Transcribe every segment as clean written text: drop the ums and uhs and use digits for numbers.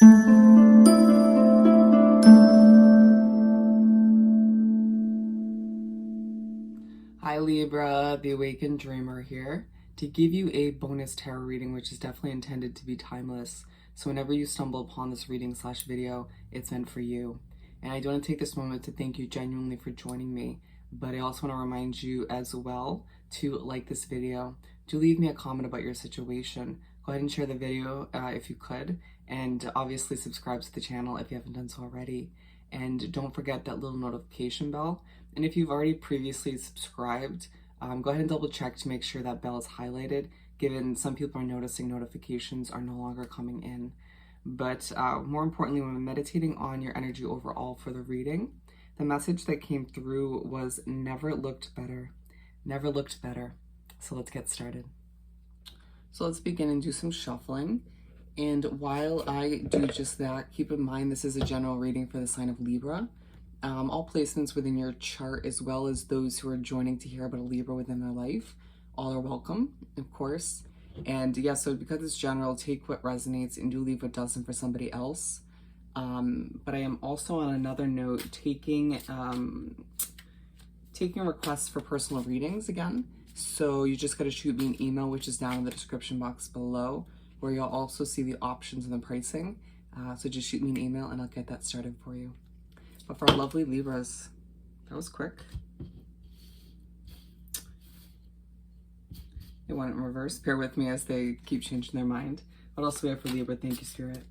Hi Libra, the Awakened Dreamer here to give you a bonus tarot reading, which is definitely intended to be timeless. So whenever you stumble upon this reading / video, it's meant for you. And I do want to take this moment to thank you genuinely for joining me, but I also want to remind you as well to like this video, to leave me a comment about your situation. Go ahead and share the video if you could, and obviously subscribe to the channel if you haven't done so already. And don't forget that little notification bell. And if you've already previously subscribed, go ahead and double check to make sure that bell is highlighted, given some people are noticing notifications are no longer coming in. But more importantly, when meditating on your energy overall for the reading, the message that came through was never looked better. Never looked better. So let's get started. So let's begin and do some shuffling. And while I do just that, keep in mind this is a general reading for the sign of Libra. All placements within your chart, as well as those who are joining to hear about a Libra within their life, all are welcome, of course. And yeah, so because it's general, take what resonates and do leave what doesn't for somebody else. But I am also, on another note, taking requests for personal readings again. So you just got to shoot me an email, which is down in the description box below, where you'll also see the options and the pricing. So just shoot me an email and I'll get that started for you. But for our lovely Libras, that was quick. They want it in reverse. Bear with me as they keep changing their mind. What else do we have for Libra? Thank you, Spirit.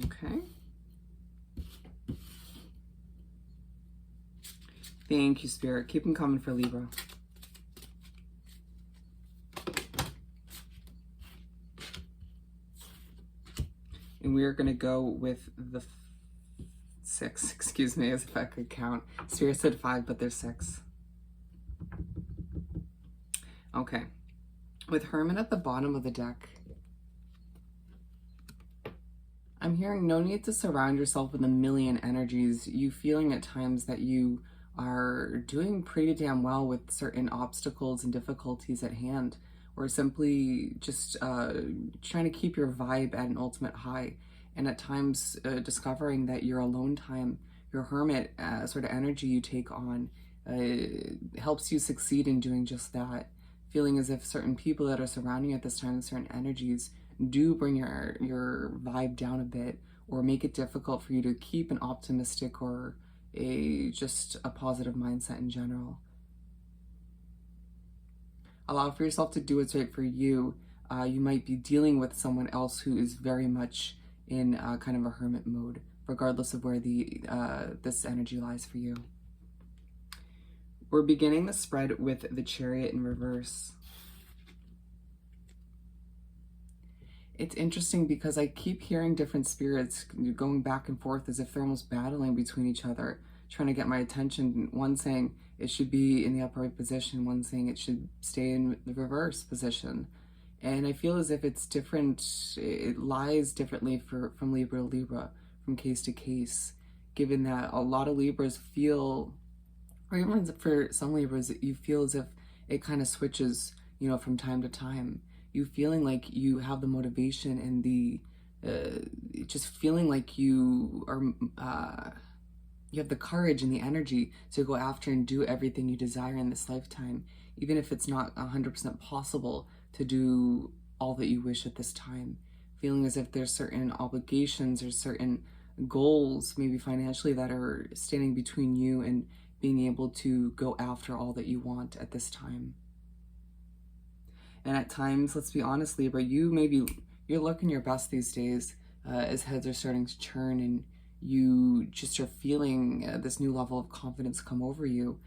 Okay. Thank you, Spirit. Keep them coming for Libra. And we are going to go with the 6, excuse me, as if I could count. Spirit said 5, but there's 6. Okay. With Hermit at the bottom of the deck, I'm hearing no need to surround yourself with a million energies. You feeling at times that you are doing pretty damn well with certain obstacles and difficulties at hand, or simply just trying to keep your vibe at an ultimate high. And at times discovering that your alone time, your hermit sort of energy you take on helps you succeed in doing just that. Feeling as if certain people that are surrounding you at this time, certain energies, do bring your vibe down a bit, or make it difficult for you to keep an optimistic or just a positive mindset in general. Allow for yourself to do what's right for you. You might be dealing with someone else who is very much in kind of a hermit mode, regardless of where this energy lies for you. We're beginning the spread with the Chariot in reverse. It's interesting because I keep hearing different spirits going back and forth as if they're almost battling between each other, trying to get my attention. One saying it should be in the upright position, one saying it should stay in the reverse position. And I feel as if it's different, it lies differently from Libra to Libra, from case to case, given that a lot of Libras feel, or even for some Libras, you feel as if it kind of switches, from time to time. You feeling like you have the motivation and the, just feeling like you are, you have the courage and the energy to go after and do everything you desire in this lifetime, even if it's not 100% possible to do all that you wish at this time. Feeling as if there's certain obligations or certain goals, maybe financially, that are standing between you and being able to go after all that you want at this time. And at times, let's be honest, Libra, you're looking your best these days as heads are starting to turn and you just are feeling this new level of confidence come over you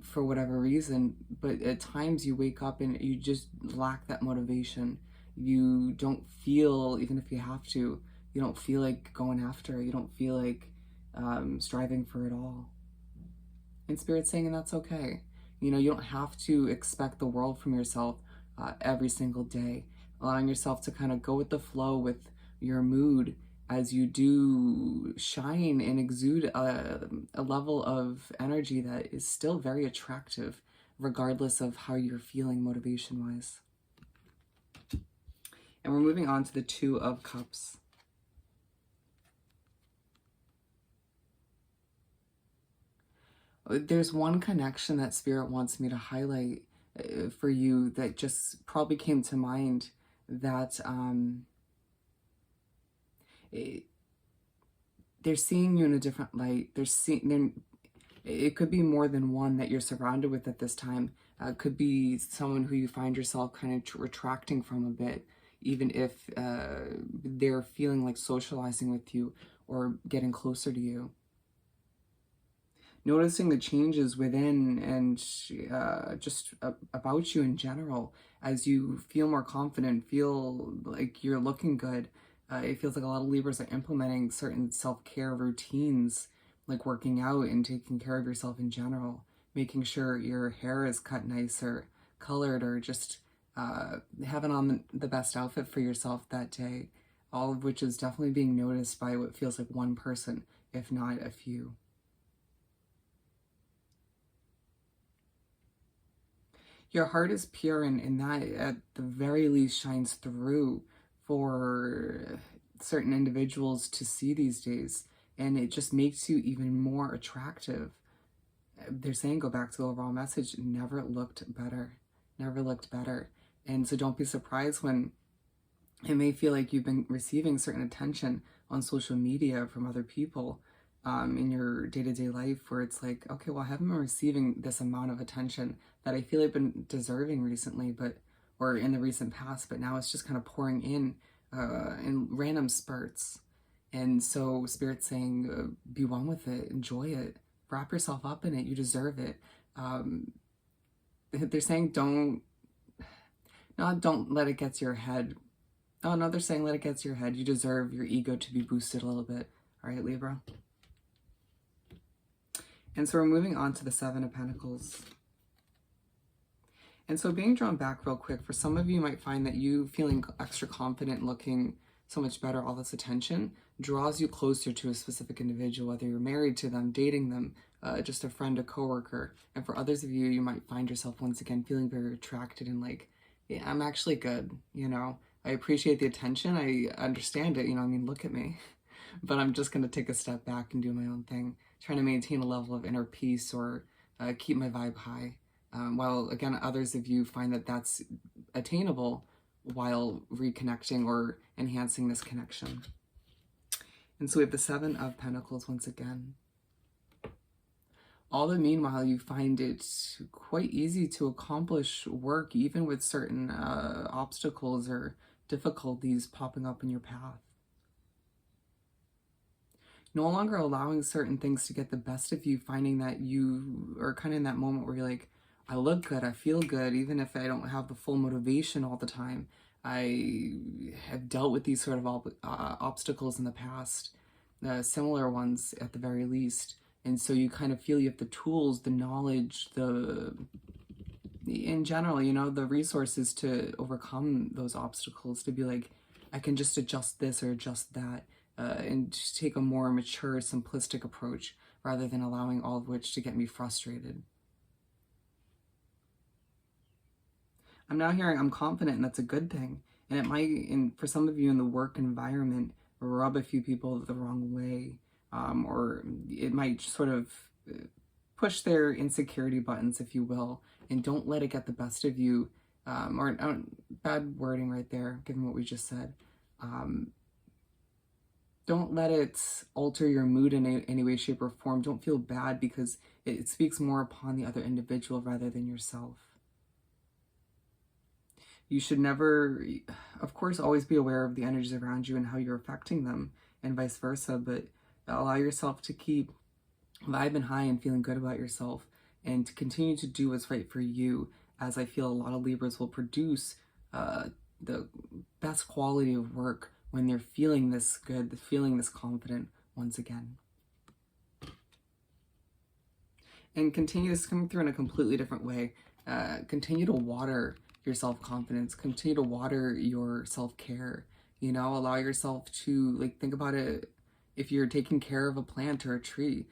for whatever reason. But at times you wake up and you just lack that motivation. You don't feel, even if you have to, you don't feel like going after it. You don't feel like striving for it all. And Spirit's saying, and that's okay. You don't have to expect the world from yourself every single day. Allowing yourself to kind of go with the flow with your mood as you do shine and exude a level of energy that is still very attractive, regardless of how you're feeling motivation-wise. And we're moving on to the Two of Cups. There's one connection that Spirit wants me to highlight for you that just probably came to mind, that they're seeing you in a different light. It could be more than one that you're surrounded with at this time. It could be someone who you find yourself kind of retracting from a bit, even if they're feeling like socializing with you or getting closer to you. Noticing the changes within and just about you in general, as you feel more confident, feel like you're looking good. It feels like a lot of Libras are implementing certain self-care routines, like working out and taking care of yourself in general, making sure your hair is cut nice or colored, or just having on the best outfit for yourself that day, all of which is definitely being noticed by what feels like one person, if not a few. Your heart is pure, and that at the very least shines through for certain individuals to see these days, and it just makes you even more attractive. They're saying, go back to the overall message, never looked better, never looked better. And so don't be surprised when it may feel like you've been receiving certain attention on social media from other people in your day-to-day life, where it's like, okay, well, I haven't been receiving this amount of attention that I feel I've been deserving recently, or in the recent past, but now it's just kind of pouring in random spurts. And so Spirit's saying, be one with it, enjoy it, wrap yourself up in it, you deserve it. They're saying don't let it get to your head. Oh no, they're saying let it get to your head. You deserve your ego to be boosted a little bit. All right, Libra. And so we're moving on to the Seven of Pentacles. And so being drawn back real quick, for some of you might find that you feeling extra confident, looking so much better, all this attention draws you closer to a specific individual, whether you're married to them, dating them, just a friend, a coworker. And for others of you, you might find yourself once again feeling very attracted and like, yeah, I'm actually good, you know? I appreciate the attention. I understand it, you know, I mean, look at me. But I'm just going to take a step back and do my own thing, trying to maintain a level of inner peace or keep my vibe high. While, again, others of you find that that's attainable while reconnecting or enhancing this connection. And so we have the Seven of Pentacles once again. All the meanwhile, you find it quite easy to accomplish work, even with certain obstacles or difficulties popping up in your path. No longer allowing certain things to get the best of you, finding that you are kind of in that moment where you're like, I look good, I feel good, even if I don't have the full motivation all the time. I have dealt with these sort of obstacles in the past, similar ones at the very least. And so you kind of feel you have the tools, the knowledge, in general, you know, the resources to overcome those obstacles, to be like, I can just adjust this or adjust that. And just take a more mature, simplistic approach rather than allowing all of which to get me frustrated. I'm now hearing I'm confident, and that's a good thing. And it might, for some of you in the work environment, rub a few people the wrong way, or it might sort of push their insecurity buttons, if you will, and don't let it get the best of you, or bad wording right there, given what we just said. Don't let it alter your mood in any way, shape, or form. Don't feel bad because it speaks more upon the other individual rather than yourself. You should never, of course, always be aware of the energies around you and how you're affecting them, and vice versa, but allow yourself to keep vibing high and feeling good about yourself, and to continue to do what's right for you, as I feel a lot of Libras will produce the best quality of work when they're feeling this good, feeling this confident once again. And continue this coming through in a completely different way. Continue to water your self-confidence. Continue to water your self-care. You know, allow yourself to, like, think about it. If you're taking care of a plant or a tree,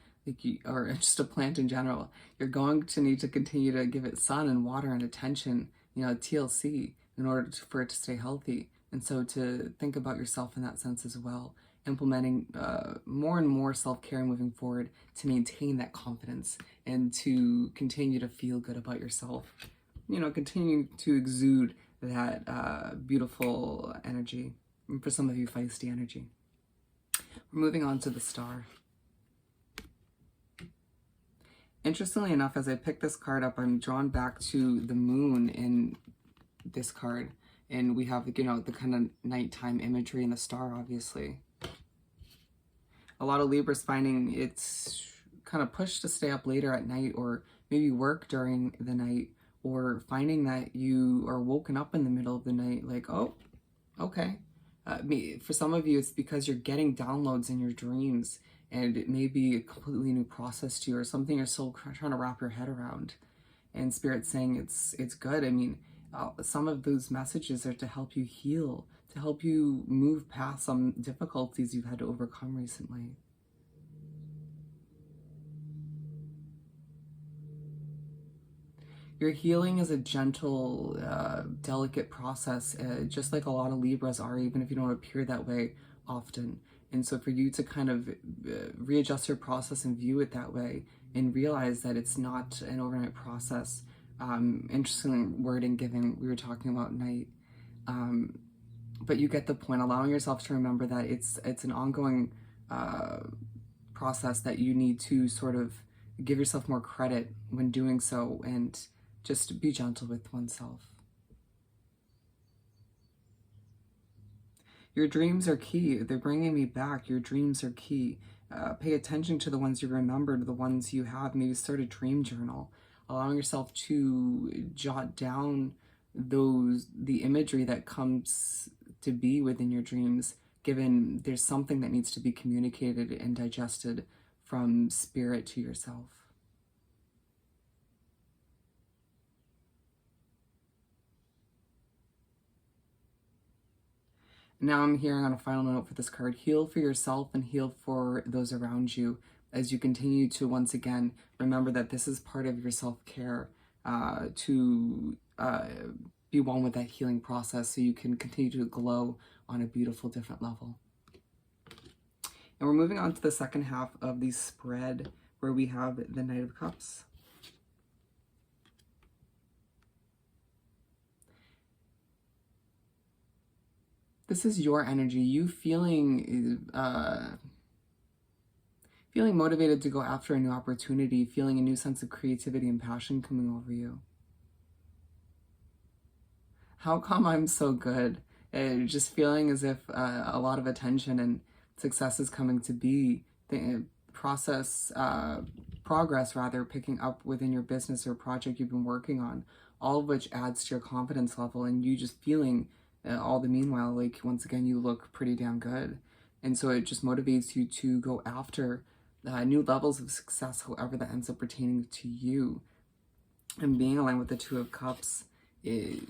or just a plant in general, you're going to need to continue to give it sun and water and attention, you know, TLC, in order for it to stay healthy. And so to think about yourself in that sense as well, implementing more and more self-care moving forward to maintain that confidence and to continue to feel good about yourself. You know, continue to exude that beautiful energy. And for some of you, feisty energy. We're moving on to the star. Interestingly enough, as I pick this card up, I'm drawn back to the moon in this card. And we have, you know, the kind of nighttime imagery and the star, obviously. A lot of Libras finding it's kind of pushed to stay up later at night, or maybe work during the night, or finding that you are woken up in the middle of the night like, oh, okay. For some of you, it's because you're getting downloads in your dreams, and it may be a completely new process to you, or something you're still trying to wrap your head around. And Spirit's saying it's good. I mean, some of those messages are to help you heal, to help you move past some difficulties you've had to overcome recently. Your healing is a gentle, delicate process, just like a lot of Libras are, even if you don't appear that way often. And so for you to kind of readjust your process and view it that way, and realize that it's not an overnight process. Interesting wording given, we were talking about night. But you get the point, allowing yourself to remember that it's an ongoing process, that you need to sort of give yourself more credit when doing so, and just be gentle with oneself. Your dreams are key. They're bringing me back. Your dreams are key. Pay attention to the ones you remembered, the ones you have. Maybe start a dream journal, allowing yourself to jot down the imagery that comes to be within your dreams, given there's something that needs to be communicated and digested from spirit to yourself. Now I'm hearing on a final note for this card, heal for yourself and heal for those around you, as you continue to once again remember that this is part of your self-care, to be one with that healing process, so you can continue to glow on a beautiful different level. And we're moving on to the second half of the spread, where we have the Knight of Cups. This is your energy, you feeling motivated to go after a new opportunity, feeling a new sense of creativity and passion coming over you. How come I'm so good? Just feeling as if a lot of attention and success is coming to be. The progress rather, picking up within your business or project you've been working on, all of which adds to your confidence level, and you just feeling all the meanwhile like, once again, you look pretty damn good. And so it just motivates you to go after new levels of success, however that ends up pertaining to you. And being aligned with the Two of Cups,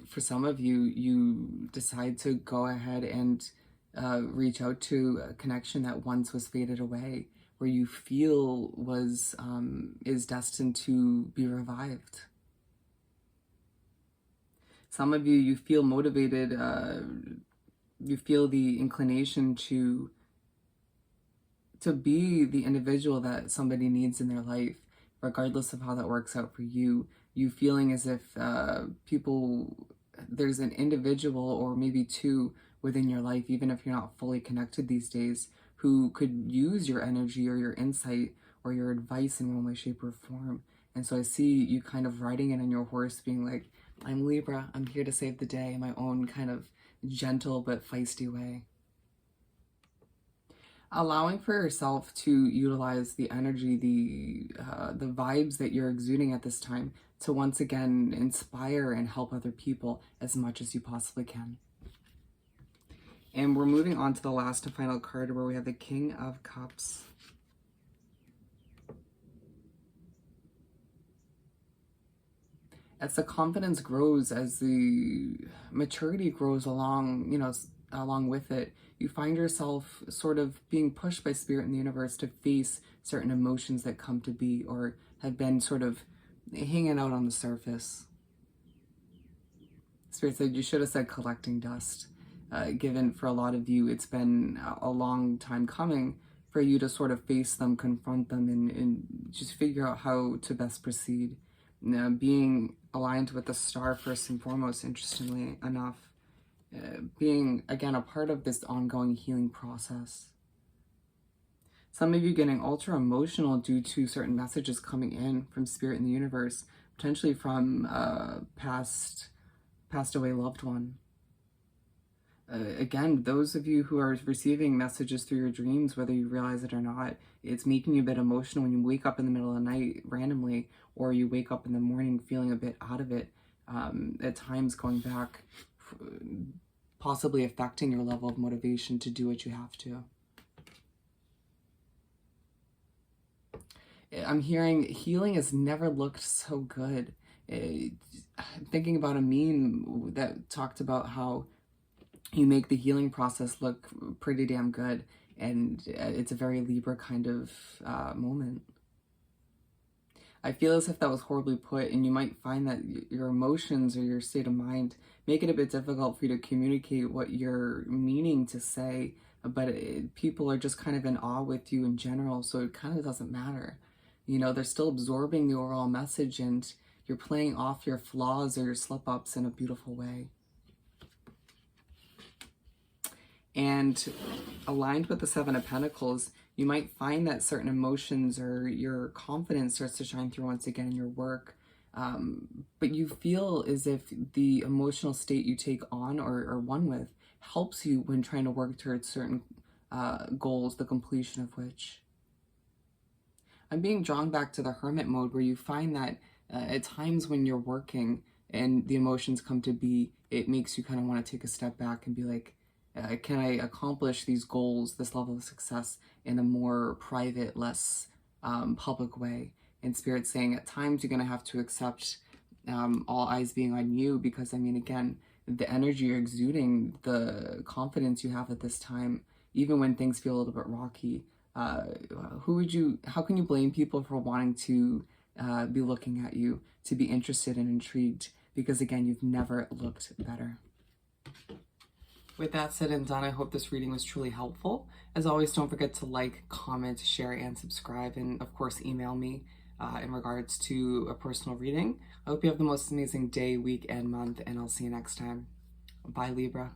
for some of you, you decide to go ahead and reach out to a connection that once was faded away, where you feel is destined to be revived. Some of you, you feel motivated, you feel the inclination to be the individual that somebody needs in their life, regardless of how that works out for you. You feeling as if there's an individual or maybe two within your life, even if you're not fully connected these days, who could use your energy or your insight or your advice in one way, shape, or form. And so I see you kind of riding it on your horse, being like, I'm Libra, I'm here to save the day in my own kind of gentle but feisty way. Allowing for yourself to utilize the energy, the vibes that you're exuding at this time, to once again inspire and help other people as much as you possibly can. And we're moving on to the last and final card, where we have the King of Cups. As the confidence grows, as the maturity grows along, along with it, you find yourself sort of being pushed by spirit in the universe to face certain emotions that come to be, or have been sort of hanging out on the surface. Spirit said you should have said collecting dust. given for a lot of you, it's been a long time coming for you to sort of face them, confront them, and just figure out how to best proceed. Now, being aligned with the star first and foremost, interestingly enough, being, again, a part of this ongoing healing process. Some of you getting ultra emotional due to certain messages coming in from spirit in the universe, potentially from passed away loved one. Again, those of you who are receiving messages through your dreams, whether you realize it or not, it's making you a bit emotional when you wake up in the middle of the night randomly, or you wake up in the morning feeling a bit out of it, at times going back, possibly affecting your level of motivation to do what you have to. I'm hearing healing has never looked so good. I'm thinking about a meme that talked about how you make the healing process look pretty damn good, and it's a very Libra kind of moment. I feel as if that was horribly put, and you might find that your emotions or your state of mind make it a bit difficult for you to communicate what you're meaning to say, but people are just kind of in awe with you in general, so it kind of doesn't matter. You know, they're still absorbing the overall message, and you're playing off your flaws or your slip-ups in a beautiful way. And aligned with the Seven of Pentacles, you might find that certain emotions or your confidence starts to shine through once again in your work. But you feel as if the emotional state you take on or one with helps you when trying to work towards certain goals, the completion of which. I'm being drawn back to the hermit mode, where you find that at times when you're working and the emotions come to be, it makes you kind of want to take a step back and be like, can I accomplish these goals, this level of success, in a more private, less public way? And Spirit's saying at times you're going to have to accept all eyes being on you, because, I mean, again, the energy you're exuding, the confidence you have at this time, even when things feel a little bit rocky, how can you blame people for wanting to be looking at you, to be interested and intrigued? Because, again, you've never looked better. With that said and done, I hope this reading was truly helpful. As always, don't forget to like, comment, share, and subscribe. And of course, email me in regards to a personal reading. I hope you have the most amazing day, week, and month, and I'll see you next time. Bye, Libra.